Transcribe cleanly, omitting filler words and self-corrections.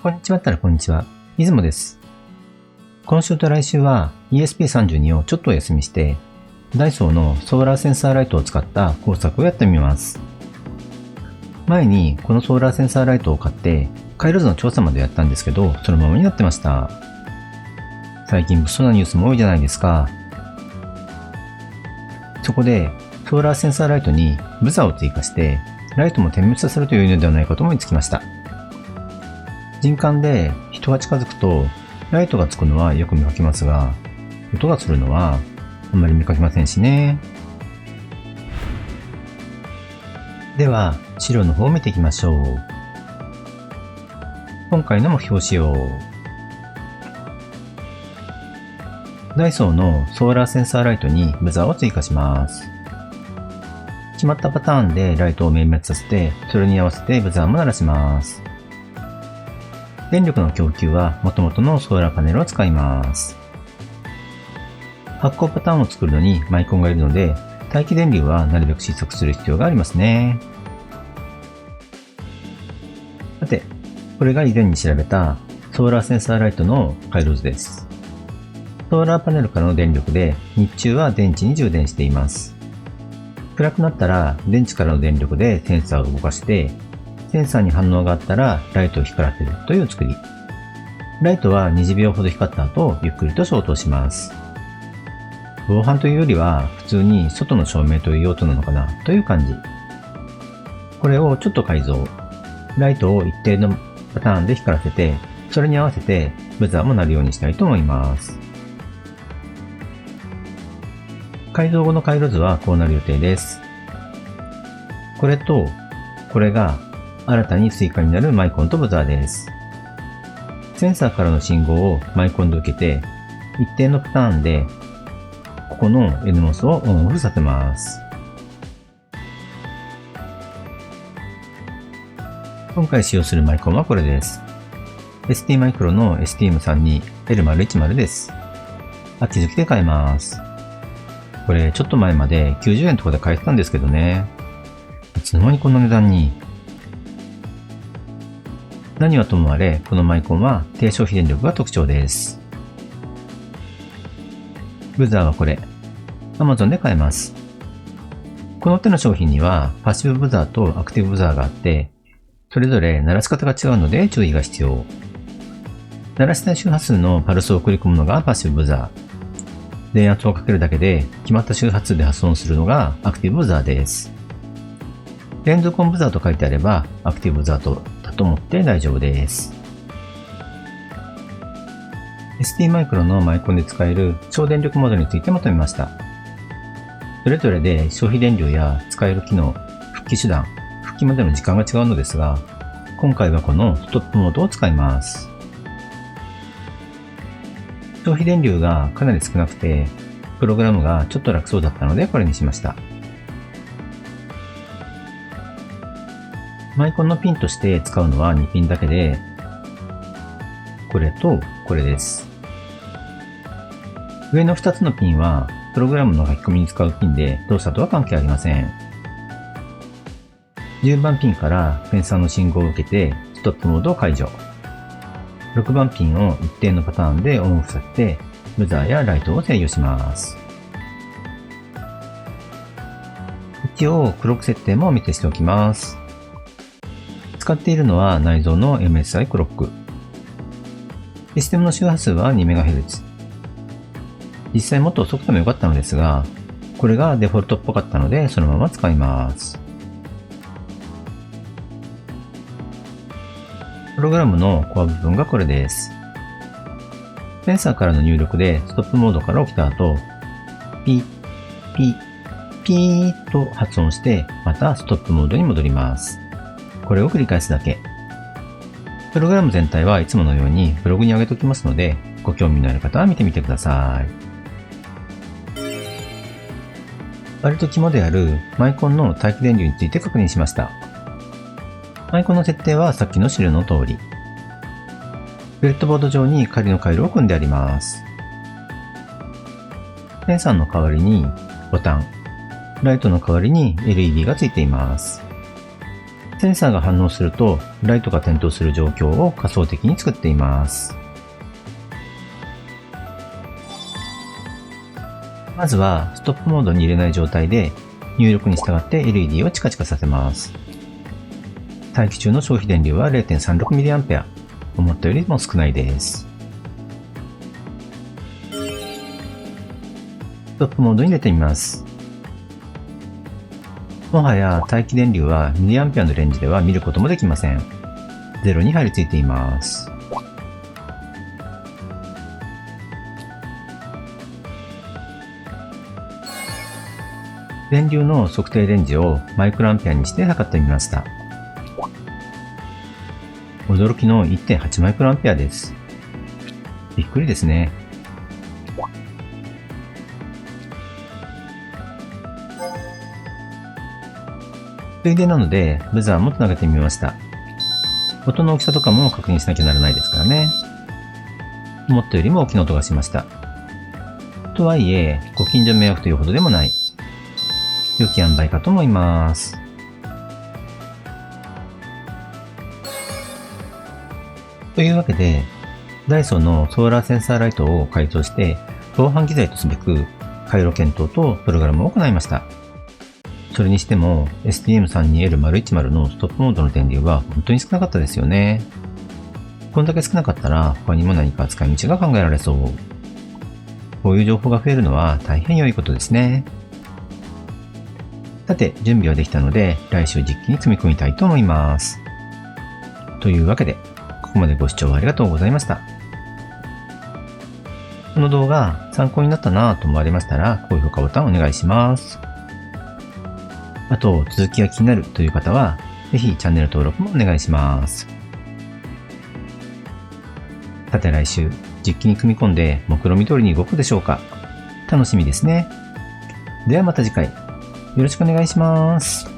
こんにちはったらこんにちは。出雲です。今週と来週は ESP32 をちょっとお休みして、ダイソーのソーラーセンサーライトを使った工作をやってみます。前にこのソーラーセンサーライトを買って回路図の調査までやったんですけど、そのままになってました。最近物騒なニュースも多いじゃないですか。そこでソーラーセンサーライトにブザーを追加してライトも点滅させるというのではないかと思いつきました。人感で人が近づくとライトがつくのはよく見かけますが、音がするのはあんまり見かけませんしね。では資料の方を見ていきましょう。今回の目標仕様。ダイソーのソーラーセンサーライトにブザーを追加します。決まったパターンでライトを明滅させて、それに合わせてブザーも鳴らします。電力の供給は元々のソーラーパネルを使います。発光パターンを作るのにマイコンがいるので、待機電流はなるべく小さくする必要がありますね。さて、これが以前に調べたソーラーセンサーライトの回路図です。ソーラーパネルからの電力で日中は電池に充電しています。暗くなったら電池からの電力でセンサーを動かして、センサーに反応があったらライトを光らせるという作り。ライトは20秒ほど光った後、ゆっくりと消灯します。防犯というよりは普通に外の照明という用途なのかなという感じ。これをちょっと改造。ライトを一定のパターンで光らせて、それに合わせてブザーも鳴るようにしたいと思います。改造後の回路図はこうなる予定です。これとこれが新たに追加になるマイコンとブザーです。センサーからの信号をマイコンで受けて、一定のパターンでここの NMOS をオンオフさせます。今回使用するマイコンはこれです。ST マイクロの STM32L010 です。秋月で買えます。これちょっと前まで90円とかで買えてたんですけどね。いつの間にこんな値段に。何はともあれ、このマイコンは低消費電力が特徴です。ブザーはこれ。Amazon で買えます。この手の商品にはパッシブブザーとアクティブブザーがあって、それぞれ鳴らし方が違うので注意が必要。鳴らしたい周波数のパルスを送り込むのがパッシブブザー。電圧をかけるだけで決まった周波数で発音するのがアクティブブザーです。連続音ブザーと書いてあればアクティブブザーだと思って大丈夫です。ST マイクロのマイコンで使える省電力モードについてまとめました。それぞれで消費電流や使える機能、復帰手段、復帰までの時間が違うのですが、今回はこのストップモードを使います。消費電流がかなり少なくて、プログラムがちょっと楽そうだったのでこれにしました。マイコンのピンとして使うのは2ピンだけで、これとこれです。上の2つのピンはプログラムの書き込みに使うピンで動作とは関係ありません。10番ピンからセンサーの信号を受けてストップモードを解除。6番ピンを一定のパターンでオンオフさせてブザーやライトを制御します。一応クロック設定もお見せしておきます。使っているのは内蔵の MSI クロック。システムの周波数は 2MHz。実際もっと遅くてもよかったのですが、これがデフォルトっぽかったのでそのまま使います。プログラムのコア部分がこれです。センサーからの入力でストップモードから起きた後、ピッ、ピッ、ピーと発音してまたストップモードに戻ります。これを繰り返すだけ。プログラム全体はいつものようにブログに上げておきますので、ご興味のある方は見てみてください。割と肝であるマイコンの待機電流について確認しました。マイコンの設定はさっきの資料の通り。ブレッドボード上に仮の回路を組んであります。センサーの代わりにボタン、ライトの代わりに LED がついています。センサーが反応すると、ライトが点灯する状況を仮想的に作っています。まずは、ストップモードに入れない状態で、入力に従って LED をチカチカさせます。待機中の消費電流は 0.36mA。思ったよりも少ないです。ストップモードに入れてみます。もはや待機電流はミリアンペアのレンジでは見ることもできません。ゼロに張り付いています。電流の測定レンジをマイクロアンペアにして測ってみました。驚きの 1.8 マイクロアンペアです。びっくりですね。ついでなので、ブザーもつなげてみました。音の大きさとかも確認しなきゃならないですからね。思ったよりも大きな音がしました。とはいえ、ご近所迷惑というほどでもない。良き塩梅かと思います。というわけで、ダイソーのソーラーセンサーライトを改造して防犯機材とすべく回路検討とプログラムを行いました。それにしても STM32L010 のストップモードの電流は本当に少なかったですよね。こんだけ少なかったら他にも何か使い道が考えられそう。こういう情報が増えるのは大変良いことですね。さて、準備はできたので来週実機に組み込みたいと思います。というわけで、ここまでご視聴ありがとうございました。この動画参考になったなぁと思われましたら高評価ボタンお願いします。あと、続きが気になるという方は、ぜひチャンネル登録もお願いします。さて来週、実機に組み込んで目論見通りに動くでしょうか。楽しみですね。ではまた次回、よろしくお願いします。